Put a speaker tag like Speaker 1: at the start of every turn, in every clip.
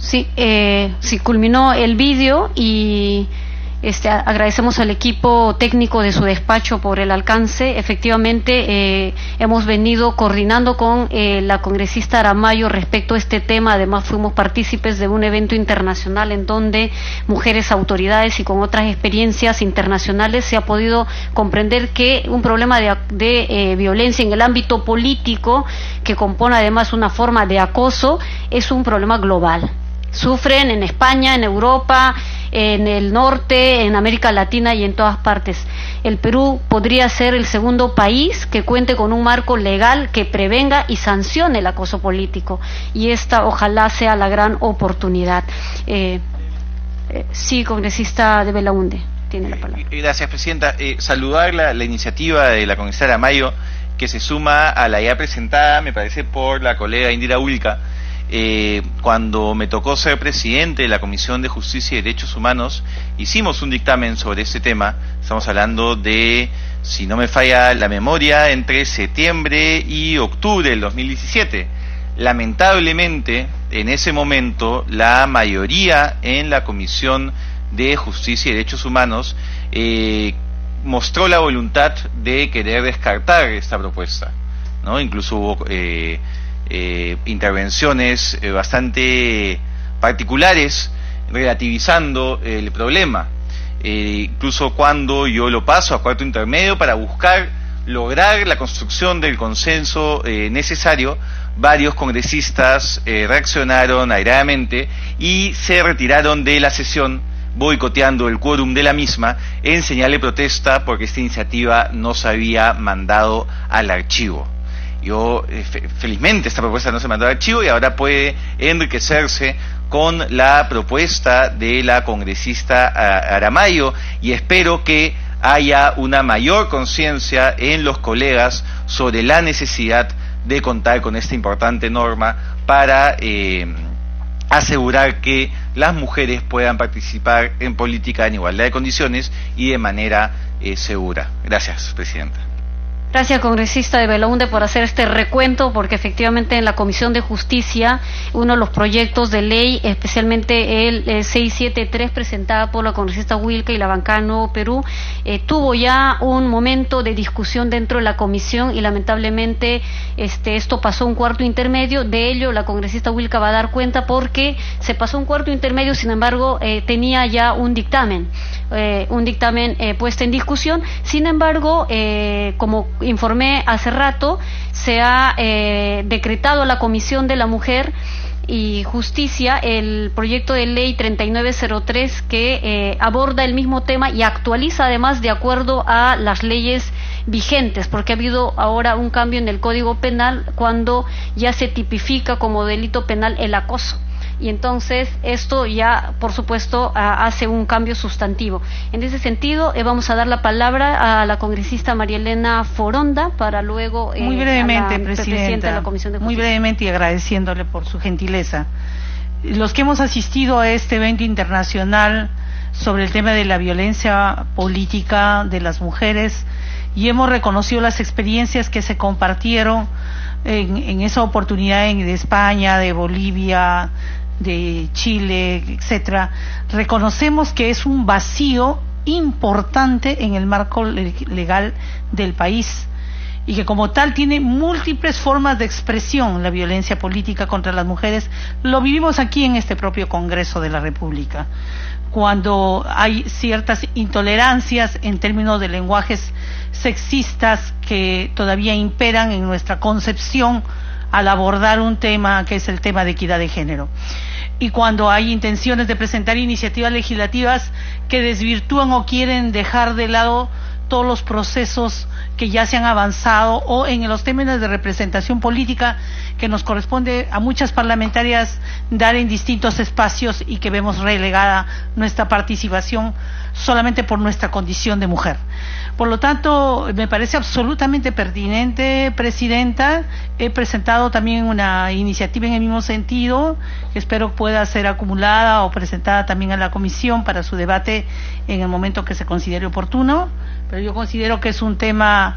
Speaker 1: Sí, sí, culminó el vídeo y agradecemos al equipo técnico de su despacho por el alcance. Efectivamente, hemos venido coordinando con la congresista Aramayo respecto a este tema. Además, fuimos partícipes de un evento internacional en donde mujeres autoridades y con otras experiencias internacionales se ha podido comprender que un problema de violencia en el ámbito político, que compone además una forma de acoso, es un problema global. Sufren en España, en Europa, en el norte, en América Latina y en todas partes. El Perú podría ser el segundo país que cuente con un marco legal que prevenga y sancione el acoso político, y esta ojalá sea la gran oportunidad. Sí, congresista de Belaunde, tiene la palabra.
Speaker 2: Gracias, presidenta. Saludar la iniciativa de la congresista Aramayo, que se suma a la ya presentada, me parece, por la colega Indira Wilca. Cuando me tocó ser presidente de la Comisión de Justicia y Derechos Humanos, hicimos un dictamen sobre este tema. Estamos hablando de, si no me falla la memoria, entre septiembre y octubre del 2017. Lamentablemente, en ese momento, la mayoría en la Comisión de Justicia y Derechos Humanos mostró la voluntad de querer descartar esta propuesta, ¿no? Incluso hubo intervenciones bastante particulares relativizando el problema, incluso cuando yo lo paso a cuarto intermedio para buscar lograr la construcción del consenso necesario. Varios congresistas reaccionaron airadamente y se retiraron de la sesión, boicoteando el quórum de la misma en señal de protesta porque esta iniciativa no se había mandado al archivo. Felizmente esta propuesta no se mandó al archivo y ahora puede enriquecerse con la propuesta de la congresista Aramayo, y espero que haya una mayor conciencia en los colegas sobre la necesidad de contar con esta importante norma para asegurar que las mujeres puedan participar en política en igualdad de condiciones y de manera segura. Gracias, presidenta.
Speaker 1: Gracias, congresista de Belaunde, por hacer este recuento, porque efectivamente en la Comisión de Justicia uno de los proyectos de ley, especialmente el 673 presentada por la congresista Wilca y la bancada Nuevo Perú, tuvo ya un momento de discusión dentro de la comisión y lamentablemente esto pasó un cuarto intermedio. De ello la congresista Wilca va a dar cuenta porque se pasó un cuarto intermedio, sin embargo tenía ya un dictamen puesto en discusión. Sin embargo, como informé hace rato, se ha decretado a la Comisión de la Mujer y Justicia el proyecto de ley 3903 que aborda el mismo tema y actualiza además de acuerdo a las leyes vigentes, porque ha habido ahora un cambio en el Código Penal cuando ya se tipifica como delito penal el acoso. Y entonces esto ya, por supuesto, hace un cambio sustantivo. En ese sentido, vamos a dar la palabra a la congresista María Elena Foronda para luego
Speaker 3: muy brevemente,
Speaker 1: presidenta de la Comisión de Justicia.
Speaker 3: Muy brevemente y agradeciéndole por su gentileza. Los que hemos asistido a este evento internacional sobre el tema de la violencia política de las mujeres y hemos reconocido las experiencias que se compartieron en esa oportunidad de España, de Bolivia, de Chile, etcétera, reconocemos que es un vacío importante en el marco legal del país y que como tal tiene múltiples formas de expresión la violencia política contra las mujeres. Lo vivimos aquí en este propio Congreso de la República, cuando hay ciertas intolerancias en términos de lenguajes sexistas que todavía imperan en nuestra concepción al abordar un tema que es el tema de equidad de género, y cuando hay intenciones de presentar iniciativas legislativas que desvirtúan o quieren dejar de lado todos los procesos que ya se han avanzado, o en los términos de representación política que nos corresponde a muchas parlamentarias dar en distintos espacios y que vemos relegada nuestra participación solamente por nuestra condición de mujer. Por lo tanto, me parece absolutamente pertinente, presidenta. He presentado también una iniciativa en el mismo sentido, que espero pueda ser acumulada o presentada también a la comisión para su debate en el momento que se considere oportuno, pero yo considero que es un tema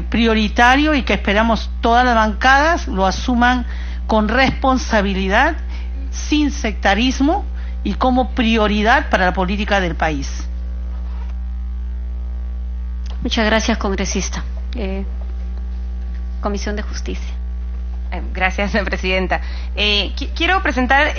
Speaker 3: prioritario y que esperamos todas las bancadas lo asuman con responsabilidad sin sectarismo y como prioridad para la política del país.
Speaker 1: Muchas gracias, congresista. Comisión de Justicia.
Speaker 4: Gracias, presidenta. Quiero presentar,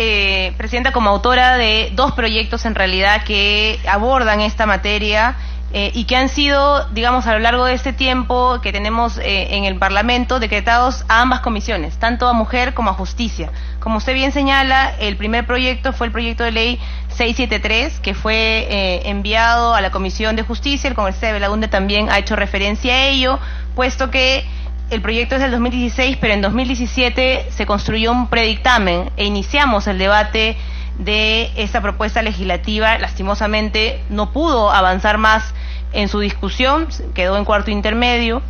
Speaker 4: presidenta, como autora de dos proyectos en realidad que abordan esta materia y que han sido, digamos, a lo largo de este tiempo que tenemos en el Parlamento, decretados a ambas comisiones, tanto a Mujer como a Justicia. Como usted bien señala, el primer proyecto fue el proyecto de ley 673, que fue enviado a la Comisión de Justicia. El congresista de Belaúnde también ha hecho referencia a ello, puesto que el proyecto es del 2016, pero en 2017 se construyó un predictamen e iniciamos el debate de esta propuesta legislativa. Lastimosamente no pudo avanzar más en su discusión, quedó en cuarto intermedio.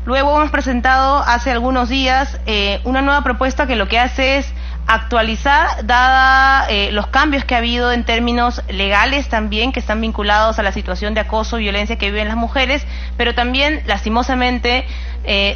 Speaker 4: Luego hemos presentado hace algunos días una nueva propuesta que lo que hace es actualizar, dada los cambios que ha habido en términos legales también, que están vinculados a la situación de acoso y violencia que viven las mujeres, pero también, lastimosamente,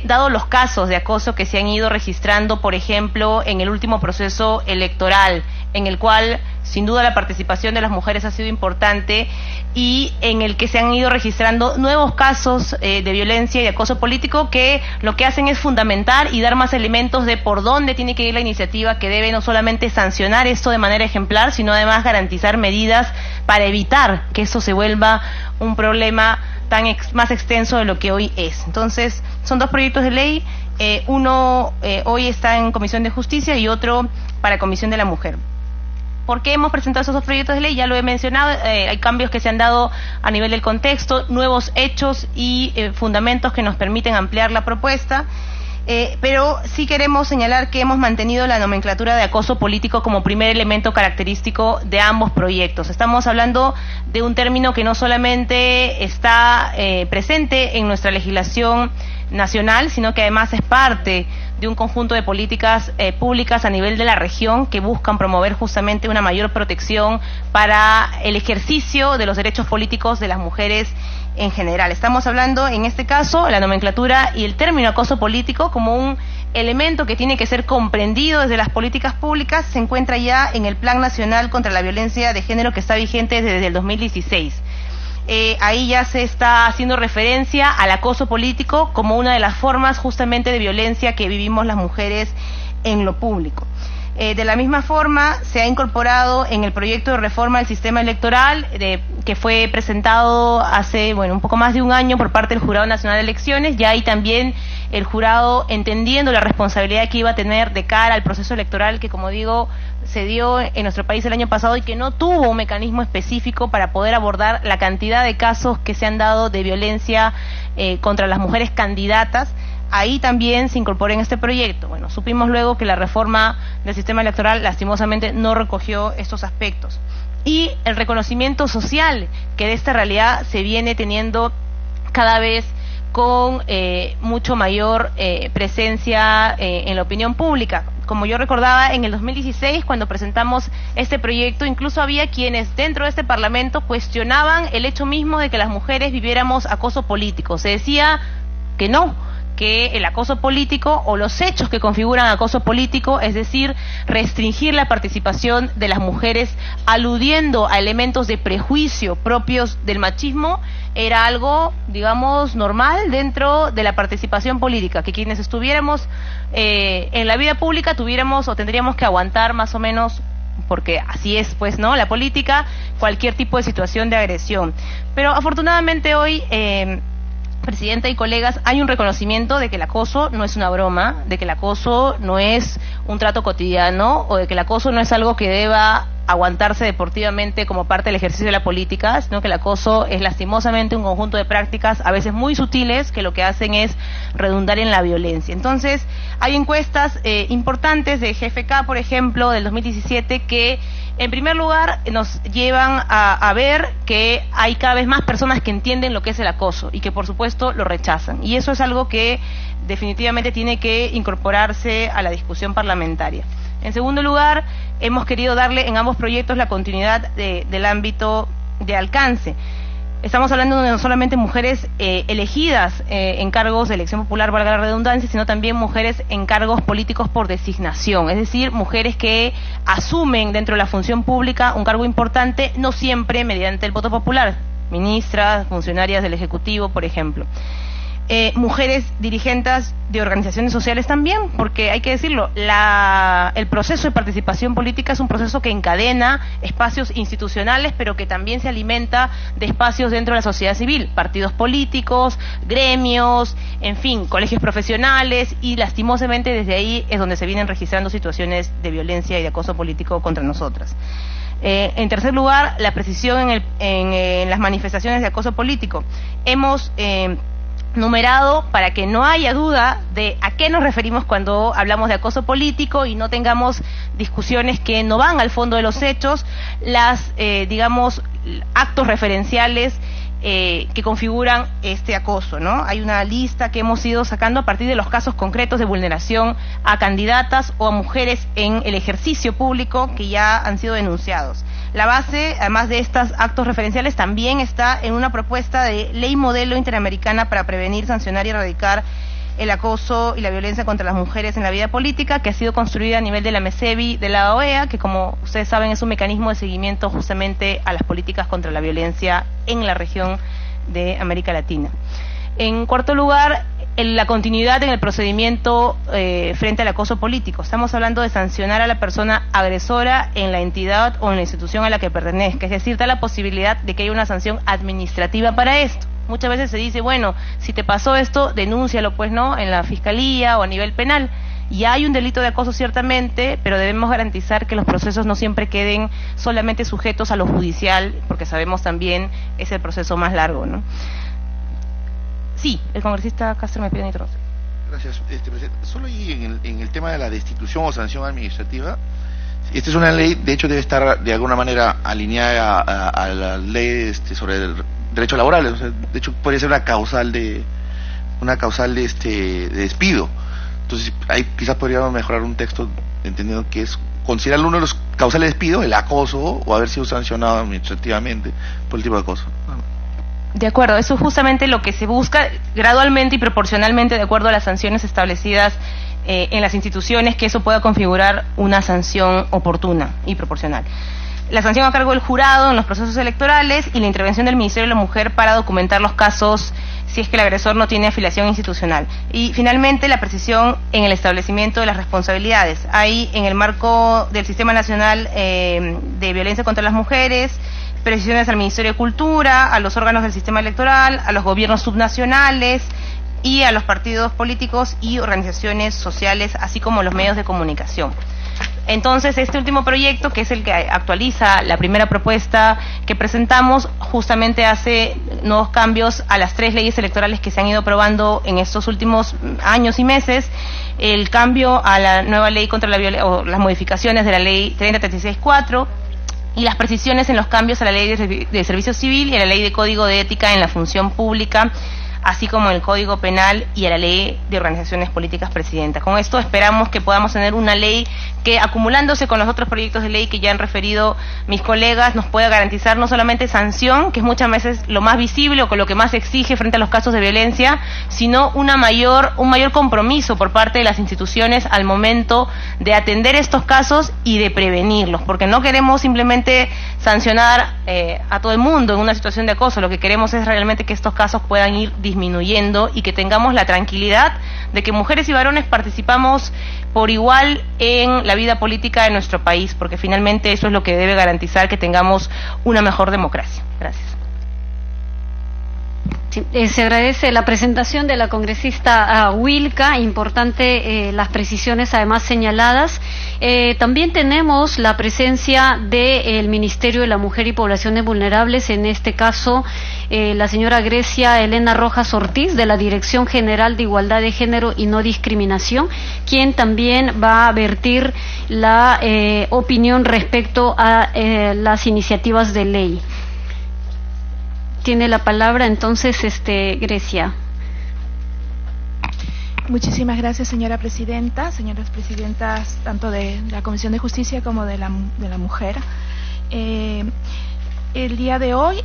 Speaker 4: dado los casos de acoso que se han ido registrando, por ejemplo, en el último proceso electoral, en el cual sin duda la participación de las mujeres ha sido importante y en el que se han ido registrando nuevos casos de violencia y de acoso político que lo que hacen es fundamentar y dar más elementos de por dónde tiene que ir la iniciativa, que debe no solamente sancionar esto de manera ejemplar, sino además garantizar medidas para evitar que eso se vuelva un problema más extenso de lo que hoy es. Entonces, son dos proyectos de ley, uno hoy está en Comisión de Justicia y otro para Comisión de la Mujer. ¿Por qué hemos presentado esos dos proyectos de ley? Ya lo he mencionado, hay cambios que se han dado a nivel del contexto, nuevos hechos y fundamentos que nos permiten ampliar la propuesta. Pero sí queremos señalar que hemos mantenido la nomenclatura de acoso político como primer elemento característico de ambos proyectos. Estamos hablando de un término que no solamente está presente en nuestra legislación nacional, sino que además es parte de un conjunto de políticas públicas a nivel de la región que buscan promover justamente una mayor protección para el ejercicio de los derechos políticos de las mujeres en general. Estamos hablando, en este caso, la nomenclatura y el término acoso político como un elemento que tiene que ser comprendido desde las políticas públicas. Se encuentra ya en el Plan Nacional contra la Violencia de Género, que está vigente desde el 2016. Ahí ya se está haciendo referencia al acoso político como una de las formas justamente de violencia que vivimos las mujeres en lo público. De la misma forma, se ha incorporado en el proyecto de reforma del sistema electoral que fue presentado hace un poco más de un año por parte del Jurado Nacional de Elecciones. Ya ahí también el jurado, entendiendo la responsabilidad que iba a tener de cara al proceso electoral que, como digo, se dio en nuestro país el año pasado y que no tuvo un mecanismo específico para poder abordar la cantidad de casos que se han dado de violencia contra las mujeres candidatas. Ahí también se incorporó en este proyecto. Supimos luego que la reforma del sistema electoral lastimosamente no recogió estos aspectos. Y el reconocimiento social que de esta realidad se viene teniendo cada vez con mucho mayor presencia en la opinión pública. Como yo recordaba, en el 2016, cuando presentamos este proyecto, incluso había quienes dentro de este Parlamento cuestionaban el hecho mismo de que las mujeres viviéramos acoso político. Se decía que no, que el acoso político o los hechos que configuran acoso político, es decir, restringir la participación de las mujeres aludiendo a elementos de prejuicio propios del machismo, era algo, digamos, normal dentro de la participación política, que quienes estuviéramos en la vida pública tuviéramos o tendríamos que aguantar más o menos, porque así es, pues, ¿no?, la política, cualquier tipo de situación de agresión. Pero afortunadamente hoy, Presidenta y colegas, hay un reconocimiento de que el acoso no es una broma, de que el acoso no es un trato cotidiano o de que el acoso no es algo que deba aguantarse deportivamente como parte del ejercicio de la política, sino que el acoso es lastimosamente un conjunto de prácticas a veces muy sutiles que lo que hacen es redundar en la violencia. Entonces, hay encuestas importantes de GFK, por ejemplo, del 2017, que en primer lugar nos llevan a ver que hay cada vez más personas que entienden lo que es el acoso y que por supuesto lo rechazan. Y eso es algo que definitivamente tiene que incorporarse a la discusión parlamentaria. En segundo lugar, hemos querido darle en ambos proyectos la continuidad del ámbito de alcance. Estamos hablando de no solamente mujeres elegidas en cargos de elección popular, valga la redundancia, sino también mujeres en cargos políticos por designación, es decir, mujeres que asumen dentro de la función pública un cargo importante, no siempre mediante el voto popular, ministras, funcionarias del Ejecutivo, por ejemplo. Mujeres dirigentes de organizaciones sociales también, porque hay que decirlo, el proceso de participación política es un proceso que encadena espacios institucionales, pero que también se alimenta de espacios dentro de la sociedad civil, partidos políticos, gremios, en fin, colegios profesionales, y lastimosamente desde ahí es donde se vienen registrando situaciones de violencia y de acoso político contra nosotras. En tercer lugar, la precisión en las manifestaciones de acoso político. Hemos numerado para que no haya duda de a qué nos referimos cuando hablamos de acoso político y no tengamos discusiones que no van al fondo de los hechos, digamos, actos referenciales que configuran este acoso, ¿no? Hay una lista que hemos ido sacando a partir de los casos concretos de vulneración a candidatas o a mujeres en el ejercicio público que ya han sido denunciados. La base, además de estos actos referenciales, también está en una propuesta de ley modelo interamericana para prevenir, sancionar y erradicar el acoso y la violencia contra las mujeres en la vida política, que ha sido construida a nivel de la MESEVI de la OEA, que como ustedes saben es un mecanismo de seguimiento justamente a las políticas contra la violencia en la región de América Latina. En cuarto lugar, la continuidad en el procedimiento frente al acoso político. Estamos hablando de sancionar a la persona agresora en la entidad o en la institución a la que pertenezca, es decir, da la posibilidad de que haya una sanción administrativa para esto. Muchas veces se dice, bueno, si te pasó esto, denúncialo, pues no, en la fiscalía o a nivel penal. Y hay un delito de acoso ciertamente, pero debemos garantizar que los procesos no siempre queden solamente sujetos a lo judicial, porque sabemos también es el proceso más largo, ¿no? Sí, el congresista Castro me pide interrumpir.
Speaker 5: Gracias, presidente. Solo ahí en el tema de la destitución o sanción administrativa, esta es una ley, de hecho debe estar de alguna manera alineada a la ley sobre el derecho laboral, o sea, de hecho podría ser una causal de despido. Entonces ahí quizás podríamos mejorar un texto entendiendo que es considerar uno de los causales de despido el acoso o haber sido sancionado administrativamente por el tipo de acoso.
Speaker 4: De acuerdo, eso es justamente lo que se busca gradualmente y proporcionalmente de acuerdo a las sanciones establecidas en las instituciones, que eso pueda configurar una sanción oportuna y proporcional. La sanción a cargo del jurado en los procesos electorales y la intervención del Ministerio de la Mujer para documentar los casos si es que el agresor no tiene afiliación institucional. Y finalmente la precisión en el establecimiento de las responsabilidades. Hay en el marco del Sistema Nacional de Violencia contra las Mujeres precisiones al Ministerio de Cultura, a los órganos del sistema electoral, a los gobiernos subnacionales y a los partidos políticos y organizaciones sociales, así como los medios de comunicación. Entonces, este último proyecto, que es el que actualiza la primera propuesta que presentamos, justamente hace nuevos cambios a las 3 leyes electorales que se han ido aprobando en estos últimos años y meses, el cambio a la nueva ley contra la violencia, o las modificaciones de la ley 3036-4, y las precisiones en los cambios a la ley de servicio civil y a la ley de código de ética en la función pública, así como el Código Penal y a la Ley de Organizaciones Políticas Presidenta. Con esto esperamos que podamos tener una ley que, acumulándose con los otros proyectos de ley que ya han referido mis colegas, nos pueda garantizar no solamente sanción, que es muchas veces lo más visible o con lo que más se exige frente a los casos de violencia, sino un mayor compromiso por parte de las instituciones al momento de atender estos casos y de prevenirlos, porque no queremos simplemente sancionar a todo el mundo en una situación de acoso. Lo que queremos es realmente que estos casos puedan ir disminuyendo y que tengamos la tranquilidad de que mujeres y varones participamos por igual en la vida política de nuestro país, porque finalmente eso es lo que debe garantizar que tengamos una mejor democracia. Gracias.
Speaker 1: Sí, se agradece la presentación de la congresista Wilca, importante las precisiones además señaladas. También tenemos la presencia del Ministerio de la Mujer y Poblaciones Vulnerables, en este caso la señora Grecia Elena Rojas Ortiz, de la Dirección General de Igualdad de Género y No Discriminación, quien también va a vertir la opinión respecto a las iniciativas de ley. Tiene la palabra entonces Grecia.
Speaker 6: Muchísimas gracias, señora presidenta, señoras presidentas tanto de la Comisión de Justicia como de la Mujer. El día de hoy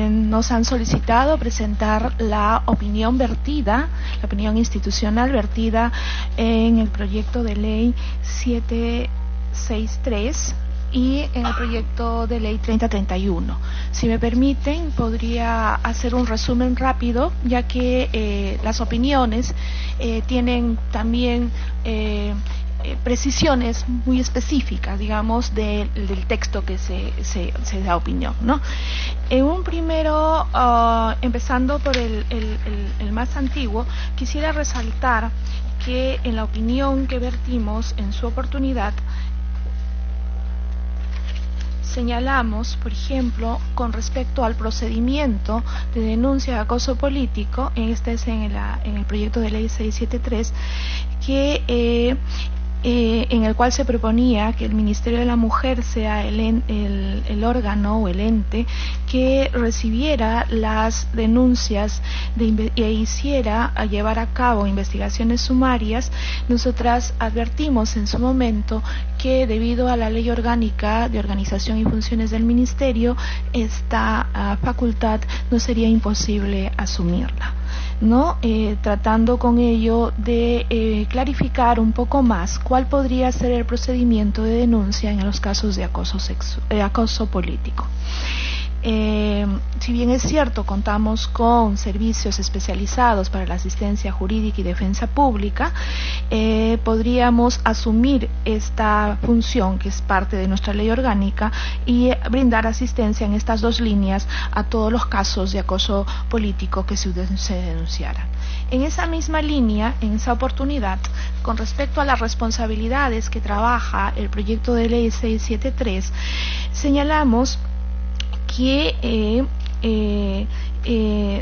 Speaker 6: nos han solicitado presentar la opinión vertida, la opinión institucional vertida en el proyecto de ley 763 y en el proyecto de ley 3031. Si me permiten, podría hacer un resumen rápido, ya que las opiniones tienen también precisiones muy específicas, digamos, del texto que se da opinión, ¿no? En un primero, empezando por el más antiguo, quisiera resaltar que en la opinión que vertimos en su oportunidad, señalamos, por ejemplo, con respecto al procedimiento de denuncia de acoso político, este es en el proyecto de ley 673, que en el cual se proponía que el Ministerio de la Mujer sea el órgano o el ente que recibiera las denuncias e hiciera a llevar a cabo investigaciones sumarias. Nosotras advertimos en su momento que debido a la Ley Orgánica de Organización y Funciones del Ministerio, esta facultad no sería imposible asumirla, ¿no? Tratando con ello de clarificar un poco más cuál podría ser el procedimiento de denuncia en los casos de acoso político. Si bien es cierto, contamos con servicios especializados para la asistencia jurídica y defensa pública, podríamos asumir esta función, que es parte de nuestra ley orgánica, y brindar asistencia en estas dos líneas a todos los casos de acoso político que se denunciaran. En esa misma línea, en esa oportunidad, con respecto a las responsabilidades que trabaja el proyecto de ley 673, señalamos que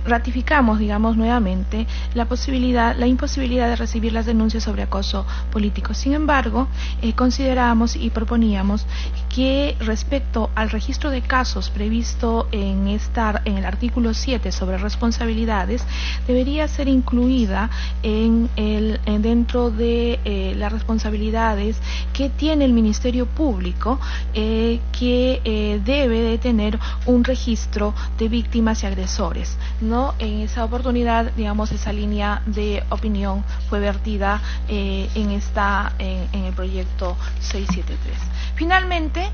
Speaker 6: ratificamos, digamos, nuevamente la imposibilidad de recibir las denuncias sobre acoso político. Sin embargo, consideramos y proponíamos que respecto al registro de casos previsto en el artículo 7 sobre responsabilidades, debería ser incluida dentro de las responsabilidades que tiene el Ministerio Público, que debe de tener un registro de víctimas y agresores, ¿no? En esa oportunidad, digamos, esa línea de opinión fue vertida en el proyecto 673. Finalmente,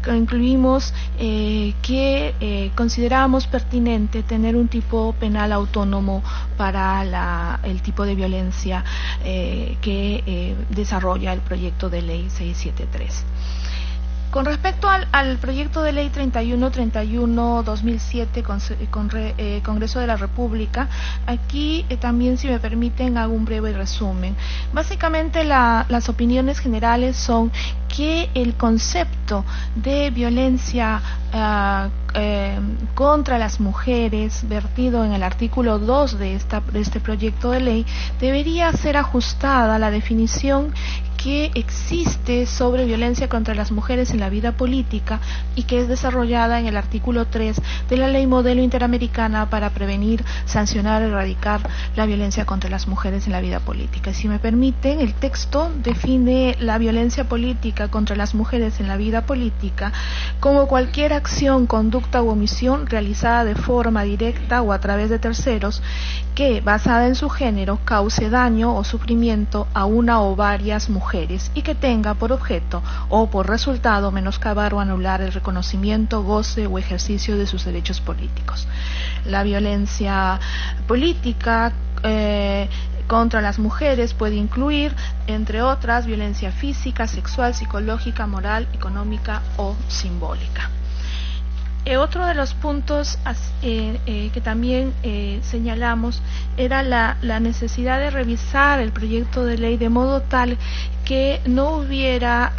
Speaker 6: incluimos que consideramos pertinente tener un tipo penal autónomo para el tipo de violencia que desarrolla el proyecto de ley 673. Con respecto al proyecto de ley 3131-2007, Congreso de la República, aquí también, si me permiten, hago un breve resumen. Básicamente las opiniones generales son que el concepto de violencia contra las mujeres, vertido en el artículo 2 de este proyecto de ley, debería ser ajustada a la definición que existe sobre violencia contra las mujeres en la vida política y que es desarrollada en el artículo 3 de la Ley Modelo Interamericana para prevenir, sancionar y erradicar la violencia contra las mujeres en la vida política. Y si me permiten, el texto define la violencia política contra las mujeres en la vida política como cualquier acción, conducta u omisión realizada de forma directa o a través de terceros que, basada en su género, cause daño o sufrimiento a una o varias mujeres y que tenga por objeto o por resultado menoscabar o anular el reconocimiento, goce o ejercicio de sus derechos políticos. La violencia política contra las mujeres puede incluir, entre otras, violencia física, sexual, psicológica, moral, económica o simbólica. Otro de los puntos que también señalamos era la necesidad de revisar el proyecto de ley de modo tal que no hubiera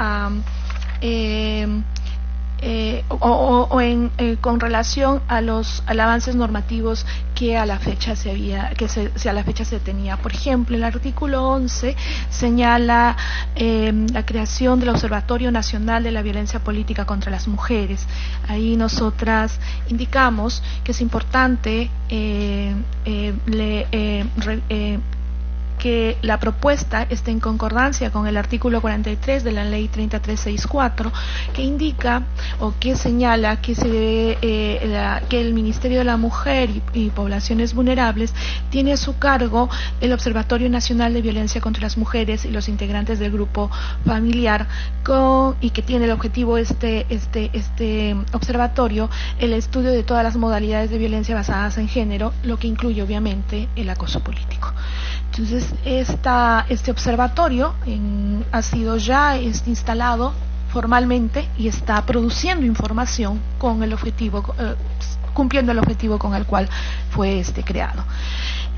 Speaker 6: con relación a los avances normativos que a la fecha se tenía. Por ejemplo, el artículo 11 señala la creación del Observatorio Nacional de la Violencia Política contra las Mujeres. Ahí nosotras indicamos que es importante que que la propuesta esté en concordancia con el artículo 43 de la Ley 3364, que indica o que señala que se debe, que el Ministerio de la Mujer y Poblaciones Vulnerables tiene a su cargo el Observatorio Nacional de Violencia contra las Mujeres y los integrantes del grupo familiar, y que tiene el objetivo este observatorio, el estudio de todas las modalidades de violencia basadas en género, lo que incluye obviamente el acoso político. Entonces, este observatorio ha sido ya instalado formalmente y está produciendo información con el objetivo, cumpliendo el objetivo con el cual fue creado.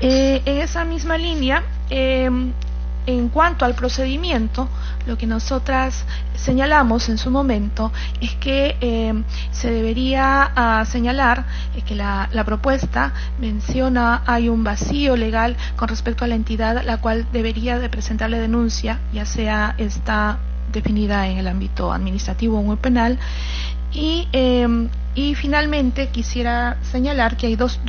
Speaker 6: En esa misma línea, en cuanto al procedimiento, lo que nosotras señalamos en su momento es que se debería señalar que la propuesta menciona hay un vacío legal con respecto a la entidad a la cual debería de presentarle denuncia, ya sea está definida en el ámbito administrativo o penal. Y finalmente quisiera señalar que hay dos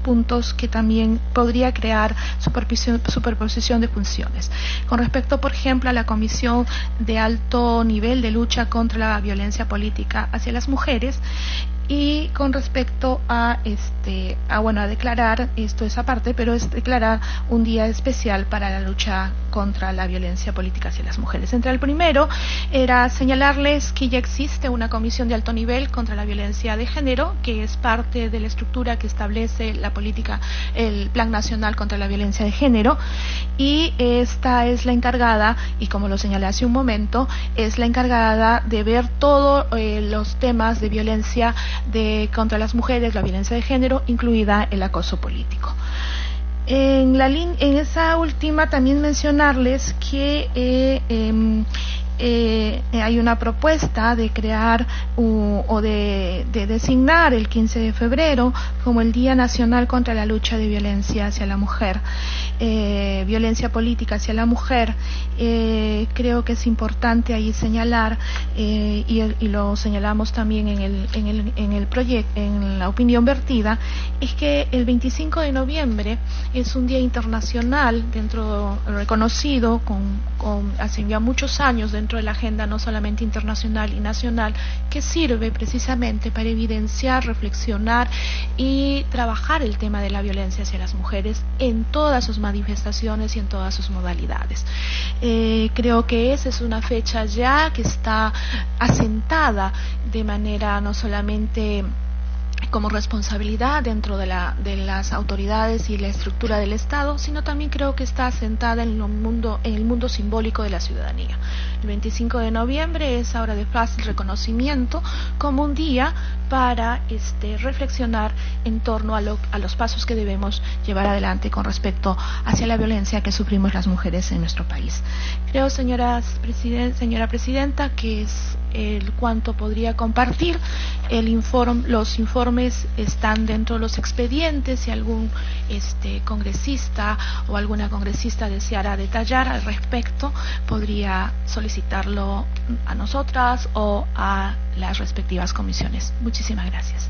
Speaker 6: puntos que también podría crear superposición de funciones. Con respecto, por ejemplo, a la Comisión de Alto Nivel de Lucha contra la Violencia Política hacia las Mujeres, y con respecto a declarar, esto es aparte, pero es declarar un día especial para la lucha contra la violencia política hacia las mujeres. Entre el primero era señalarles que ya existe una comisión de alto nivel contra la violencia de género, que es parte de la estructura que establece la política, el Plan Nacional contra la Violencia de Género, y esta es la encargada, y como lo señalé hace un momento, es la encargada de ver todos los temas de violencia contra las mujeres, la violencia de género, incluida el acoso político. En esa última también mencionarles que hay una propuesta de crear o de designar el 15 de febrero como el Día Nacional contra la Lucha de Violencia hacia la Mujer, violencia política hacia la mujer. Creo que es importante ahí señalar, y lo señalamos también en el proyecto, en la opinión vertida, es que el 25 de noviembre es un día internacional reconocido hace ya muchos años dentro de la agenda no solamente internacional y nacional, que sirve precisamente para evidenciar, reflexionar y trabajar el tema de la violencia hacia las mujeres en todas sus manifestaciones y en todas sus modalidades. Creo que esa es una fecha ya que está asentada de manera no solamente como responsabilidad dentro de las autoridades y la estructura del Estado, sino también creo que está asentada en el mundo simbólico de la ciudadanía. El 25 de noviembre es ahora de fácil reconocimiento como un día para reflexionar en torno a los pasos que debemos llevar adelante con respecto hacia la violencia que sufrimos las mujeres en nuestro país. Creo, señora presidenta, que es el cuanto podría compartir. Los informes están dentro de los expedientes. Si algún congresista o alguna congresista deseara detallar al respecto, podría solicitarlo a nosotras o a las respectivas comisiones. Muchísimas gracias.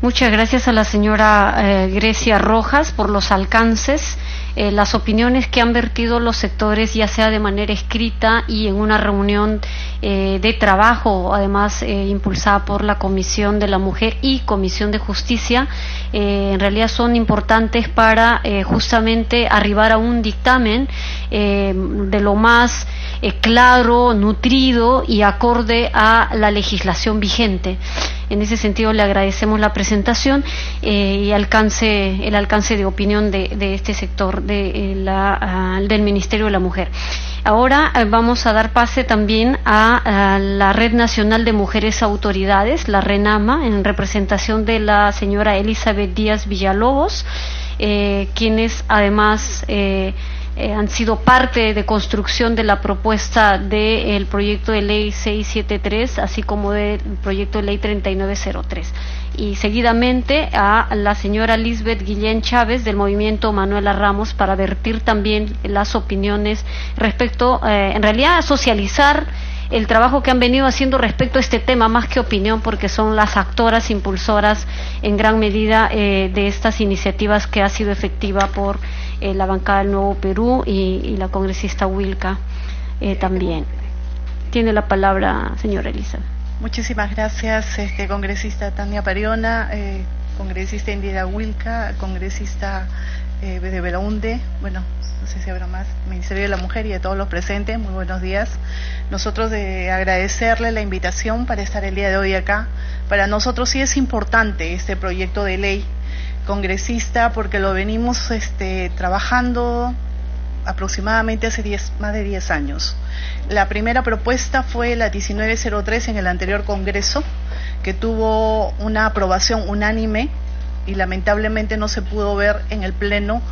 Speaker 1: Muchas gracias a la señora Grecia Rojas por los alcances, las opiniones que han vertido los sectores, ya sea de manera escrita y en una reunión de trabajo, además impulsada por la Comisión de la Mujer y Comisión de Justicia. En realidad son importantes para justamente arribar a un dictamen de lo más claro, nutrido y acorde a la legislación vigente. En ese sentido le agradecemos la presentación y el alcance de opinión de este sector del Ministerio de la Mujer. Ahora vamos a dar pase también a la Red Nacional de Mujeres Autoridades, la RENAMA, en representación de la señora Elizabeth Díaz Villalobos, quienes además han sido parte de construcción de la propuesta del proyecto de ley 673, así como del proyecto de ley 3903. Y seguidamente a la señora Lisbeth Guillén Chávez del movimiento Manuela Ramos para vertir también las opiniones respecto, en realidad, a socializar el trabajo que han venido haciendo respecto a este tema, más que opinión, porque son las actoras impulsoras en gran medida de estas iniciativas que ha sido efectiva por la bancada del Nuevo Perú y la congresista Wilka también. Tiene la palabra, señora Elizabeth.
Speaker 7: Muchísimas gracias, congresista Tania Pariona, congresista Indira Wilka, congresista de Belaunde, bueno, no sé si habrá más, Ministerio de la Mujer y de todos los presentes, muy buenos días. Nosotros agradecerle la invitación para estar el día de hoy acá. Para nosotros sí es importante este proyecto de ley congresista porque lo venimos trabajando aproximadamente hace más de 10 años. La primera propuesta fue la 1903 en el anterior Congreso, que tuvo una aprobación unánime y lamentablemente no se pudo ver en el Pleno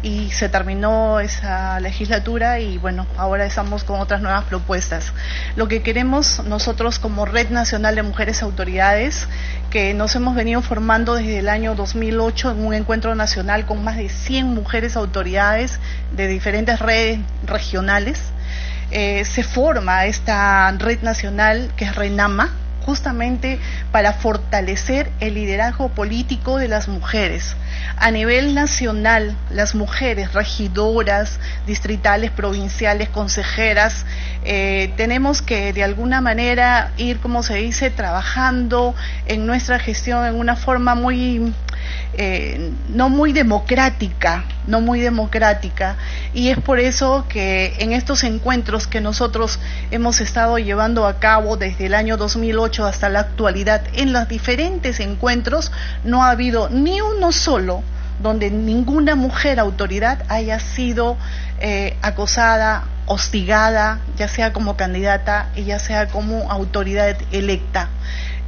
Speaker 7: y se terminó esa legislatura y bueno, ahora estamos con otras nuevas propuestas. Lo que queremos nosotros como Red Nacional de Mujeres Autoridades, que nos hemos venido formando desde el año 2008 en un encuentro nacional con más de 100 mujeres autoridades de diferentes redes regionales, se forma esta red nacional que es RENAMA, justamente para fortalecer el liderazgo político de las mujeres. A nivel nacional, las mujeres regidoras, distritales, provinciales, consejeras, tenemos que de alguna manera ir, como se dice, trabajando en nuestra gestión en una forma no muy democrática, y es por eso que en estos encuentros que nosotros hemos estado llevando a cabo desde el año 2008 hasta la actualidad, en los diferentes encuentros no ha habido ni uno solo donde ninguna mujer autoridad haya sido acosada, hostigada, ya sea como candidata y ya sea como autoridad electa.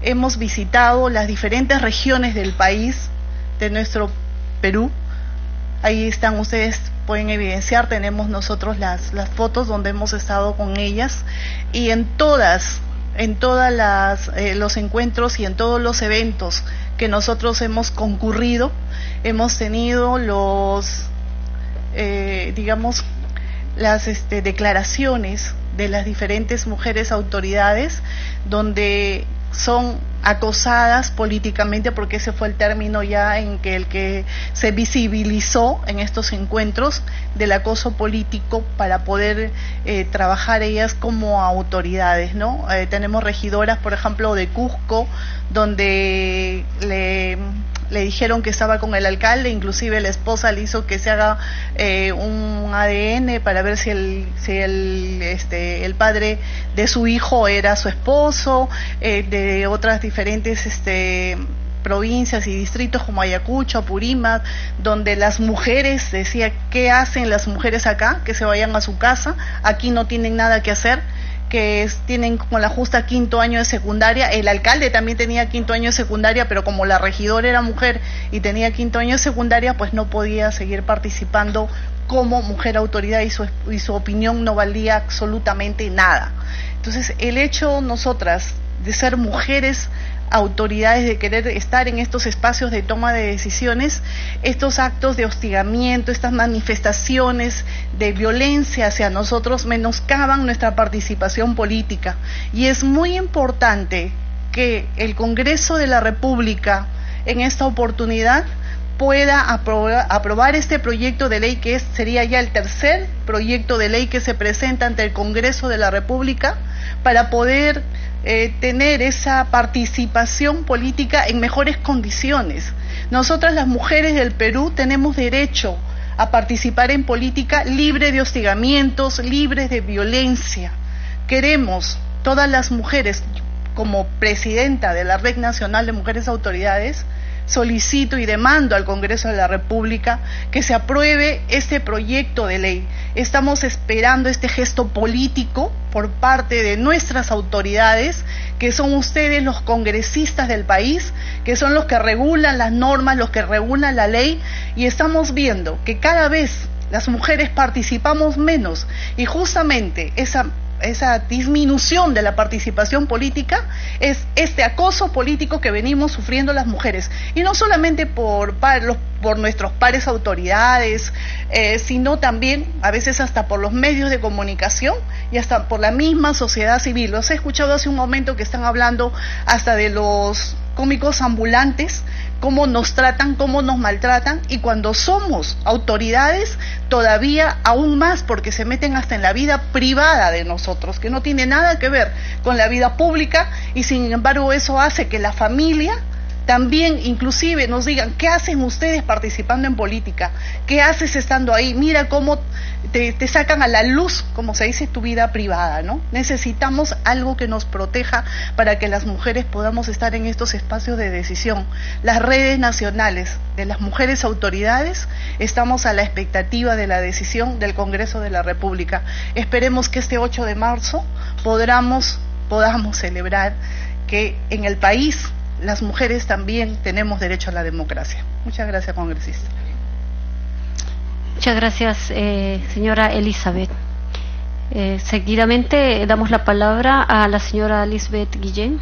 Speaker 7: Hemos visitado las diferentes regiones del país, de nuestro Perú. Ahí están, ustedes pueden evidenciar, tenemos nosotros las fotos donde hemos estado con ellas, y en todas los encuentros y en todos los eventos que nosotros hemos concurrido, hemos tenido las declaraciones de las diferentes mujeres autoridades donde son acosadas políticamente, porque ese fue el término ya en que el que se visibilizó en estos encuentros del acoso político para poder trabajar ellas como autoridades, ¿no? Tenemos regidoras, por ejemplo, de Cusco, donde le dijeron que estaba con el alcalde, inclusive la esposa le hizo que se haga un ADN para ver si el padre de su hijo era su esposo, de otras diferentes provincias y distritos como Ayacucho, Apurímac, donde las mujeres, decía, ¿qué hacen las mujeres acá? Que se vayan a su casa, aquí no tienen nada que hacer, que tienen como la justa 5º año de secundaria. El alcalde también tenía 5º año de secundaria, pero como la regidora era mujer y tenía 5º año de secundaria, pues no podía seguir participando como mujer autoridad y su opinión no valía absolutamente nada. Entonces, el hecho nosotras de ser mujeres autoridades, de querer estar en estos espacios de toma de decisiones, estos actos de hostigamiento, estas manifestaciones de violencia hacia nosotros menoscaban nuestra participación política. Y es muy importante que el Congreso de la República en esta oportunidad pueda aprobar este proyecto de ley, que sería ya el tercer proyecto de ley que se presenta ante el Congreso de la República, para poder tener esa participación política en mejores condiciones. Nosotras, las mujeres del Perú, tenemos derecho a participar en política libre de hostigamientos, libres de violencia. Queremos, todas las mujeres, como presidenta de la Red Nacional de Mujeres Autoridades, solicito y demando al Congreso de la República que se apruebe este proyecto de ley. Estamos esperando este gesto político por parte de nuestras autoridades, que son ustedes, los congresistas del país, que son los que regulan las normas, los que regulan la ley, y estamos viendo que cada vez las mujeres participamos menos, y justamente esa disminución de la participación política es este acoso político que venimos sufriendo las mujeres, y no solamente por nuestros pares autoridades, sino también a veces hasta por los medios de comunicación y hasta por la misma sociedad civil. Los he escuchado hace un momento que están hablando hasta de los cómicos ambulantes, cómo nos tratan, cómo nos maltratan, y cuando somos autoridades todavía aún más, porque se meten hasta en la vida privada de nosotros, que no tiene nada que ver con la vida pública, y sin embargo eso hace que la familia también inclusive nos digan: ¿qué hacen ustedes participando en política? ¿Qué haces estando ahí? Mira cómo te sacan a la luz, como se dice, tu vida privada, ¿no? Necesitamos algo que nos proteja para que las mujeres podamos estar en estos espacios de decisión. Las redes nacionales de las mujeres autoridades estamos a la expectativa de la decisión del Congreso de la República. Esperemos que este 8 de marzo podamos celebrar que en el país las mujeres también tenemos derecho a la democracia. Muchas gracias, congresista.
Speaker 1: Muchas gracias, señora Elizabeth. Seguidamente damos la palabra a la señora Lisbeth Guillén.